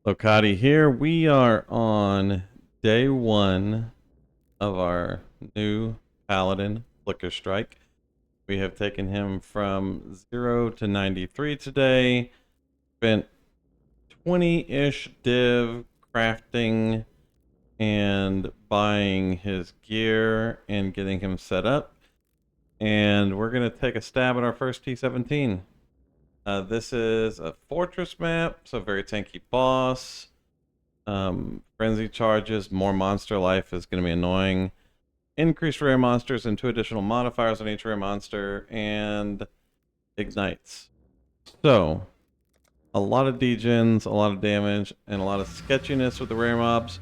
Lokati here. We are on day one of our new Paladin Flickerstrike. We have taken him from 0 to 93 today. Spent 20-ish div crafting and buying his gear and getting him set up. And we're going to take a stab at our first T17. This is a fortress map, so very tanky boss. Frenzy charges, more monster life is going to be annoying. Increased rare monsters and 2 additional modifiers on each rare monster, and ignites. So, a lot of degens, a lot of damage, and a lot of sketchiness with the rare mobs.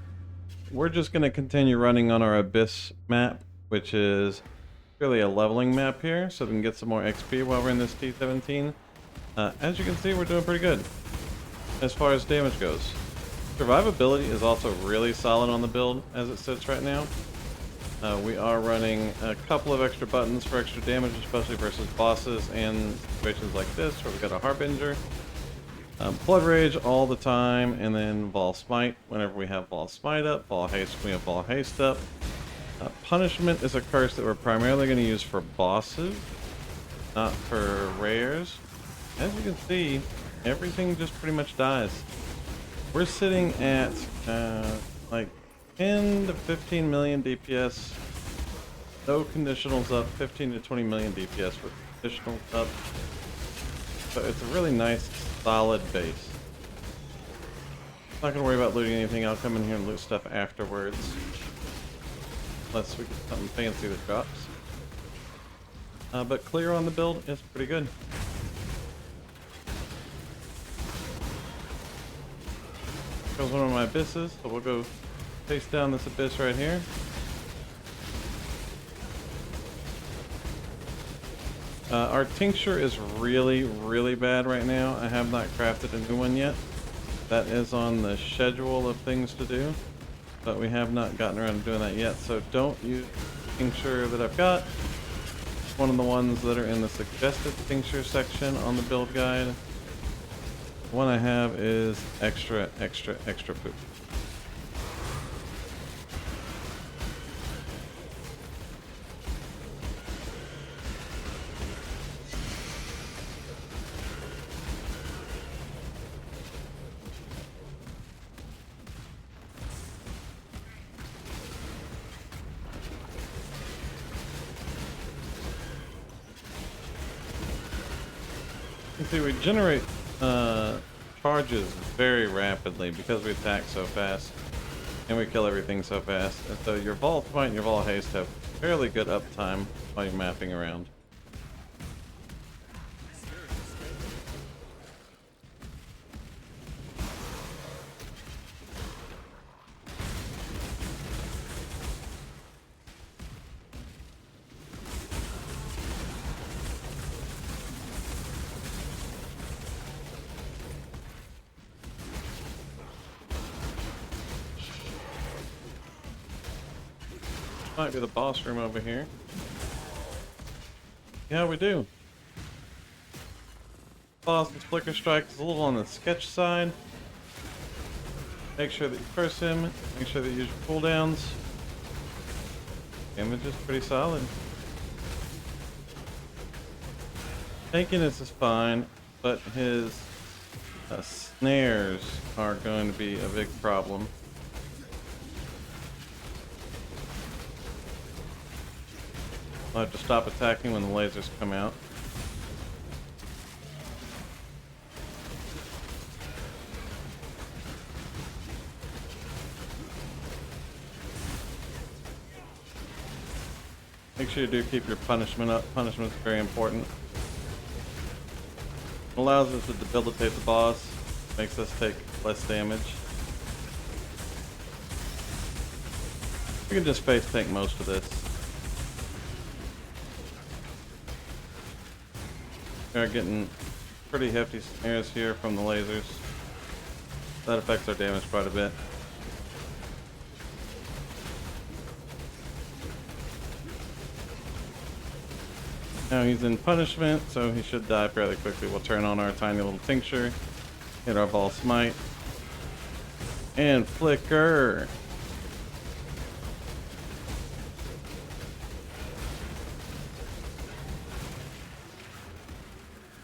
We're just going to continue running on our Abyss map, which is really a leveling map here, so we can get some more XP while we're in this T17. As you can see, we're doing pretty good as far as damage goes. Survivability is also really solid on the build as it sits right now. We are running a couple of extra buttons for extra damage, especially versus bosses and situations like this where we got a Harbinger. Blood Rage all the time, and then Vol Smite whenever we have Vol Smite up. Vol Haste we have Vol Haste up. Punishment is a curse that we're primarily going to use for bosses, not for rares. As you can see, everything just pretty much dies. We're sitting at like 10 to 15 million DPS. No conditionals up, 15 to 20 million DPS with conditionals up. So it's a really nice, solid base. Not gonna worry about looting anything. I'll come in here and loot stuff afterwards. Unless we get something fancy that drops. But clear on the build is pretty good. Goes one of my abysses, so we'll go chase down this abyss right here. Our tincture is really bad right now. I have not crafted a new one yet. That is on the schedule of things to do, but we have not gotten around to doing that yet, so don't use the tincture that I've got. It's one of the ones that are in the suggested tincture section on the build guide. The one I have is extra poop. You see, we generate charges very rapidly because we attack so fast and we kill everything so fast. And so your Vol Smite and your Vol Haste have fairly good uptime while you're mapping around. Might be the boss room over here. Yeah, we do. Boss with Flickerstrike is a little on the sketch side. Make sure that you curse him. Make sure that you use your cooldowns. Damage is pretty solid. Tankiness is fine, but his snares are going to be a big problem. I'll have to stop attacking when the lasers come out. Make sure you do keep your punishment up. Punishment is very important. It allows us to debilitate the boss, makes us take less damage. We can just face tank most of this. We are getting pretty hefty snares here from the lasers. That affects our damage quite a bit. Now he's in punishment, so he should die fairly quickly. We'll turn on our tiny little tincture, hit our Vol Smite. And Flicker.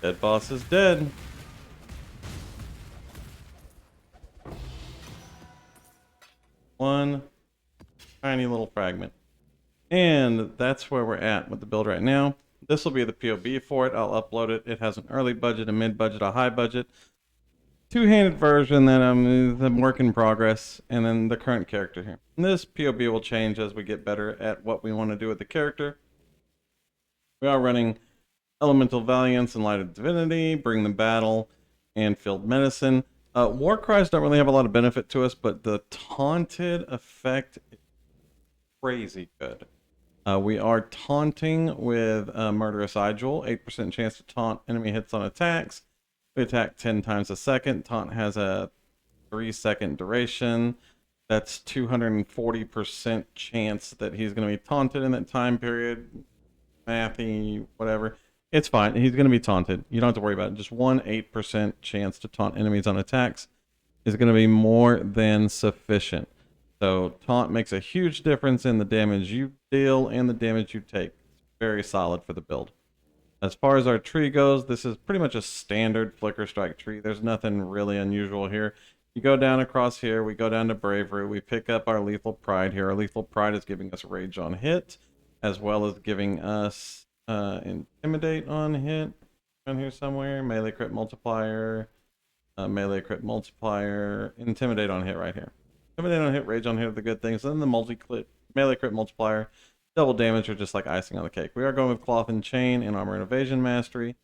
Dead boss is dead. One tiny little fragment. And that's where we're at with the build right now. This will be the POB for it. I'll upload it. It has an early budget, a mid budget, a high budget. Two-handed version that is a work in progress, and then the current character here. And this POB will change as we get better at what we want to do with the character. We are running Elemental Valiance and Light of Divinity, Bring the Battle, and Field Medicine. War Cries don't really have a lot of benefit to us, but the Taunted effect is crazy good. We are taunting with Murderous Eye Jewel, 8% chance to taunt enemy hits on attacks. We attack 10 times a second. Taunt has a 3-second duration. That's 240% chance that he's going to be taunted in that time period. Mathy, whatever. It's fine. He's going to be taunted. You don't have to worry about it. Just 8% chance to taunt enemies on attacks is going to be more than sufficient. So taunt makes a huge difference in the damage you deal and the damage you take. It's very solid for the build. As far as our tree goes, this is pretty much a standard Flickerstrike tree. There's nothing really unusual here. You go down across here, we go down to Bravery, we pick up our Lethal Pride here. Our Lethal Pride is giving us Rage on hit, as well as giving us Intimidate on hit. Down here somewhere, Melee Crit Multiplier, Melee Crit Multiplier, Intimidate on hit right here. Intimidate on hit, Rage on hit are the good things. Then the Melee Crit Multiplier, double damage are just like icing on the cake. We are going with Cloth and Chain and Armor and Evasion Mastery.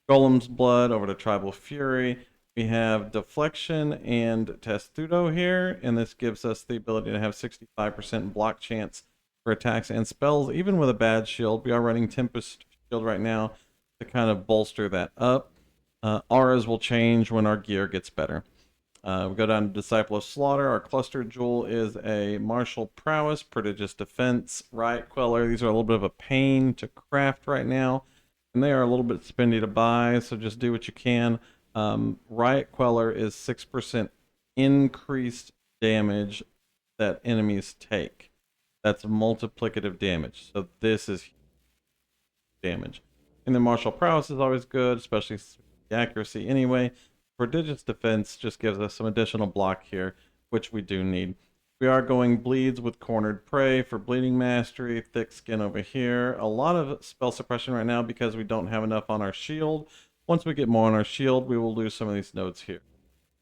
Golem's Blood over to Tribal Fury. We have Deflection and Testudo here, and this gives us the ability to have 65% block chance for attacks and spells, even with a bad shield. We are running Tempest Shield right now to kind of bolster that up. Auras will change when our gear gets better. We go down to Disciple of Slaughter. Our Cluster Jewel is a Martial Prowess, Prodigious Defense, Riot Queller. These are a little bit of a pain to craft right now, and they are a little bit spendy to buy, so just do what you can. Riot Queller is 6% increased damage that enemies take. That's multiplicative damage, so this is damage. And then Martial Prowess is always good, especially the accuracy anyway. Prodigious Defense just gives us some additional block here, which we do need. We are going Bleeds with Cornered Prey for Bleeding Mastery, Thick Skin over here. A lot of spell suppression right now because we don't have enough on our shield. Once we get more on our shield, we will lose some of these nodes here.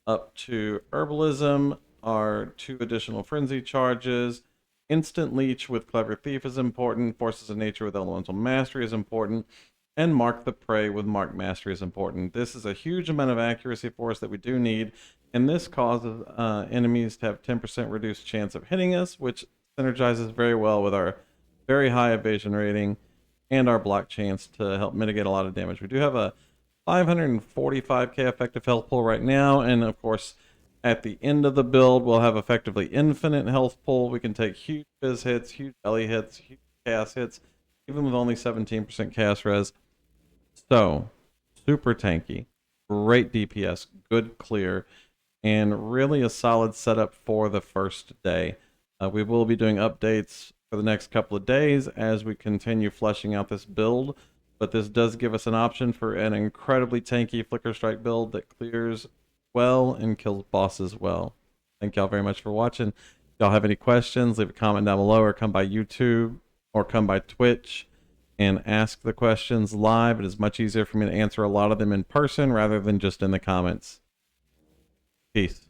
Up to Herbalism, our 2 additional Frenzy charges. Instant Leech with Clever Thief is important. Forces of Nature with Elemental Mastery is important. And Mark the Prey with Mark Mastery is important. This is a huge amount of accuracy for us that we do need, and this causes enemies to have 10% reduced chance of hitting us, which synergizes very well with our very high evasion rating and our block chance to help mitigate a lot of damage. We do have a 545k effective health pool right now, and of course at the end of the build we'll have effectively infinite health pool. We can take huge fizz hits, huge belly hits, huge chaos hits, even with only 17% chaos res. So, super tanky, great DPS, good clear, and really a solid setup for the first day. We will be doing updates for the next couple of days as we continue fleshing out this build, but this does give us an option for an incredibly tanky Flickerstrike build that clears well and kills bosses well. Thank y'all very much for watching. If y'all have any questions, leave a comment down below or come by YouTube or come by Twitch and ask the questions live. It is much easier for me to answer a lot of them in person rather than just in the comments. Peace.